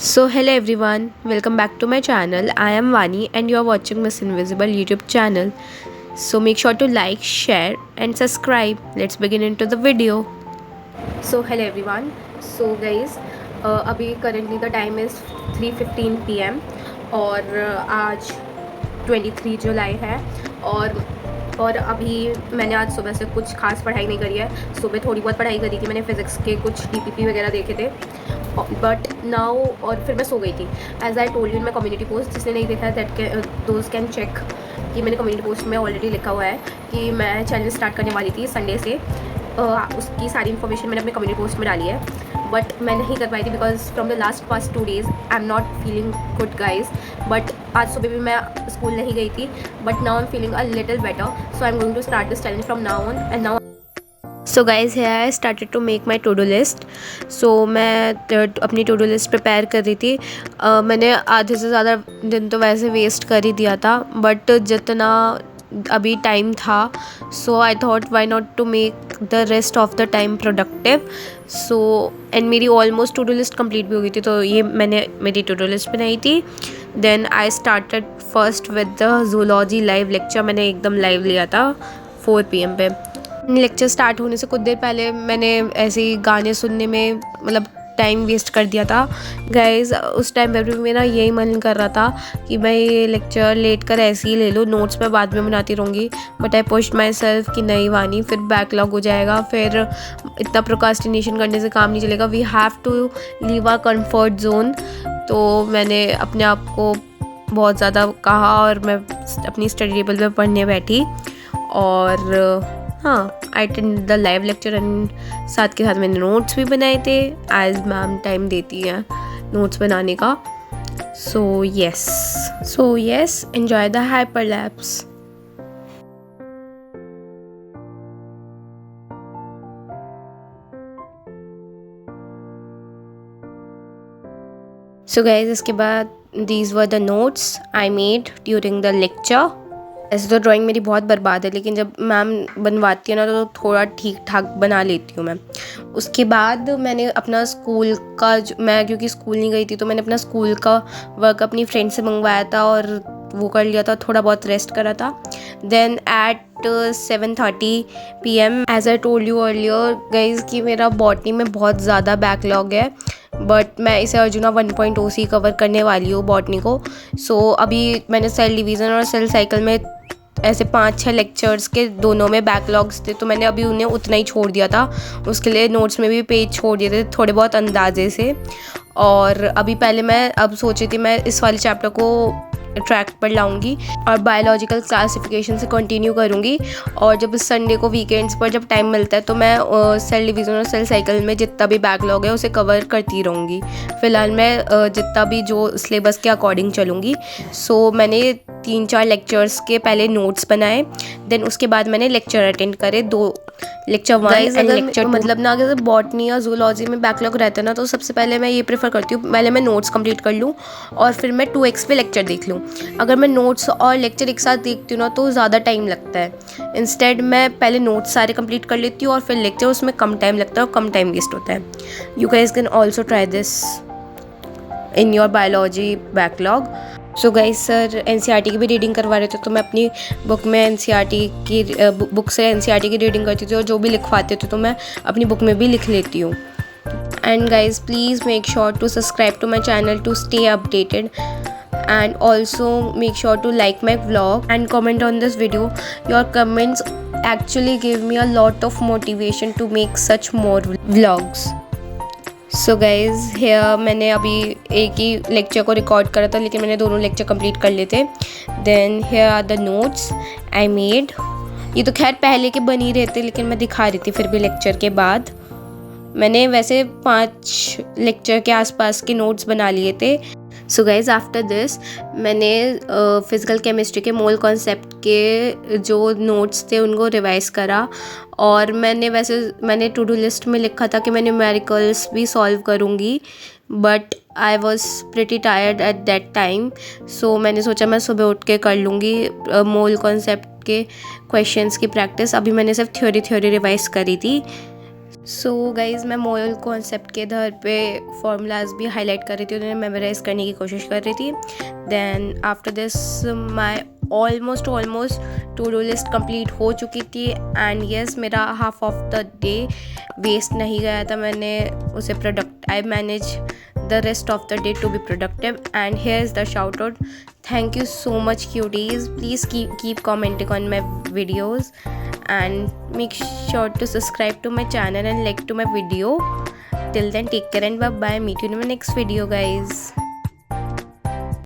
So hello everyone, welcome back to my channel. I am Vani and you are watching Miss Invisible YouTube channel. So make sure to like, share and subscribe. Let's begin into the video. So hello everyone. So guys, अभी currently the time is 3:15 PM और आज 23 जुलाई है और अभी मैंने आज सुबह से कुछ खास पढ़ाई नहीं करी है। सुबह थोड़ी बहुत पढ़ाई करी थी मैंने, फ़िज़िक्स के कुछ डीपीपी वगैरह देखे थे बट नाउ, और फिर मैं सो गई थी। As I told you in my community post, जिसने नहीं देखा दैट दोज कैन चेक कि मैंने कम्युनिटी पोस्ट में ऑलरेडी लिखा हुआ है कि मैं चैनल स्टार्ट करने वाली थी संडे से। उसकी सारी इन्फॉर्मेशन मैंने अपने कम्युनिटी पोस्ट में डाली है बट मैं नहीं कर पाई थी because from the last first 2 days I am not feeling good guys. But आज सुबह भी मैं स्कूल नहीं गई थी but now I am feeling a little better, so I am going to start this challenge from now on and now. So guys here I started to make my to do list. So मैं अपनी to do list prepare कर रही थी। मैंने आधे से ज़्यादा दिन तो वैसे वेस्ट कर ही दिया था बट जितना अभी टाइम था so I thought why not to make the rest of the time productive. So and मेरी almost to do list complete भी हो गई थी, तो ये मैंने मेरी टू डू लिस्ट बनाई थी। Then I started first with the zoology live lecture. मैंने एकदम लाइव लिया था 4 PM पे। लेक्चर स्टार्ट होने से कुछ देर पहले मैंने ऐसे ही गाने सुनने में मतलब टाइम वेस्ट कर दिया था गाइज़। उस टाइम पर भी मेरा यही मन कर रहा था कि मैं ये लेक्चर लेट कर ऐसे ही ले लूँ, नोट्स मैं बाद में बनाती रहूँगी। But I pushed my self कि नहीं वानी, फिर बैकलॉग हो जाएगा, फिर इतना प्रोकास्टिनेशन करने से काम नहीं चलेगा। We have to leave our comfort zone. तो मैंने अपने आप को बहुत ज़्यादा कहा और मैं अपनी स्टडी टेबल पर पढ़ने बैठी और हाँ, I attend the live lecture and साथ के साथ मैंने नोट्स भी बनाए थे एज मैम टाइम देती हैं नोट्स बनाने का। So yes enjoy the hyperlapse. So guys इसके बाद these were the notes I made during the lecture. ऐसे तो ड्राइंग मेरी बहुत बर्बाद है लेकिन जब मैम बनवाती है ना तो थोड़ा ठीक ठाक बना लेती हूँ मैं। उसके बाद मैंने अपना स्कूल का मैं क्योंकि स्कूल नहीं गई थी तो मैंने अपना स्कूल का वर्क अपनी फ्रेंड से मंगवाया था और वो कर लिया था, थोड़ा बहुत रेस्ट करा था। Then at 7:30 PM as I told you earlier guys कि मेरा बॉटनी में बहुत ज़्यादा बैकलॉग है बट मैं इसे अर्जुना 1.0 से कवर करने वाली हूँ बॉटनी को। सो अभी मैंने सेल डिवीज़न और सेल साइकिल में ऐसे 5-6 लेक्चर्स के दोनों में बैकलॉग्स थे तो मैंने अभी उन्हें उतना ही छोड़ दिया था। उसके लिए नोट्स में भी पेज छोड़ दिए थे थोड़े बहुत अंदाजे से। और अभी पहले मैं अब सोची थी मैं इस वाले चैप्टर को ट्रैक पर लाऊंगी और बायोलॉजिकल क्लासिफिकेशन से कंटिन्यू करूंगी। और जब इस संडे को वीकेंड्स पर जब टाइम मिलता है तो मैं सेल डिवीज़न और सेल साइकिल में जितना भी बैकलॉग है उसे कवर करती रहूँगी। फ़िलहाल मैं जितना भी जो सिलेबस के अकॉर्डिंग चलूँगी। सो मैंने 3-4 लेक्चर्स के पहले नोट्स बनाए, देन उसके बाद मैंने लेक्चर अटेंड करे, 2 लेक्चर 1 एंड लेक्चर 2। मतलब ना अगर बॉटनी या जूलॉजी में बैकलॉग रहता है ना तो सबसे पहले मैं ये प्रेफर करती हूँ पहले मैं नोट्स कंप्लीट कर लूँ और फिर मैं 2x पे लेक्चर देख लूँ। अगर मैं नोट्स और लेक्चर एक साथ देखती हूँ ना तो ज़्यादा टाइम लगता है। इंस्टेड मैं पहले नोट्स सारे कंप्लीट कर लेती हूँ और फिर लेक्चर, उसमें कम टाइम लगता है और कम टाइम वेस्ट होता है। You guys can also try this in your biology backlog. So guys sir NCERT की भी रीडिंग करवा रहे थे तो मैं अपनी बुक में NCERT की बुक से NCERT की रीडिंग करती थी और जो भी लिखवाते थे तो मैं अपनी बुक में भी लिख लेती हूँ। And guys please make sure to subscribe to my channel to stay updated and also make sure to like my vlog and comment on this video. Your comments actually give me a lot of motivation to make such more vlogs. So guys here मैंने अभी एक ही lecture को record करा था लेकिन मैंने दोनों lecture complete कर लिए थे। Then here are the notes I made. ये तो खैर पहले के बन ही रहते लेकिन मैं दिखा रही थी फिर भी लेक्चर के बाद। मैंने वैसे 5 लेक्चर के आसपास के नोट्स बना लिए थे। सो गाइज़ आफ्टर दिस मैंने फ़िज़िकल केमिस्ट्री के मोल कॉन्सेप्ट के जो नोट्स थे उनको रिवाइज़ करा और मैंने टू डू लिस्ट में लिखा था कि मैं न्यूमेरिकल्स भी सॉल्व करूँगी but I was pretty tired at that time. So मैंने सोचा मैं सुबह उठ के कर लूँगी मोल कॉन्सेप्ट के क्वेश्चंस की प्रैक्टिस। अभी मैंने सिर्फ थ्योरी रिवाइज़ करी थी। सो गाइज़ मैं मोरल कॉन्सेप्ट के आधार पे फॉर्मूलाज भी हाईलाइट कर रही थी, उन्हें मेमोराइज करने की कोशिश कर रही थी। Then after this my almost to do list complete हो चुकी थी। एंड येस, मेरा half of the day waste नहीं गया था, मैंने उसे product I manage the rest of the day to be productive. And here's the shout out, thank you so much cuties, please keep commenting on my videos and make sure to subscribe to my channel and like to my video. Till then, take care and bye bye, meet you in my next video guys.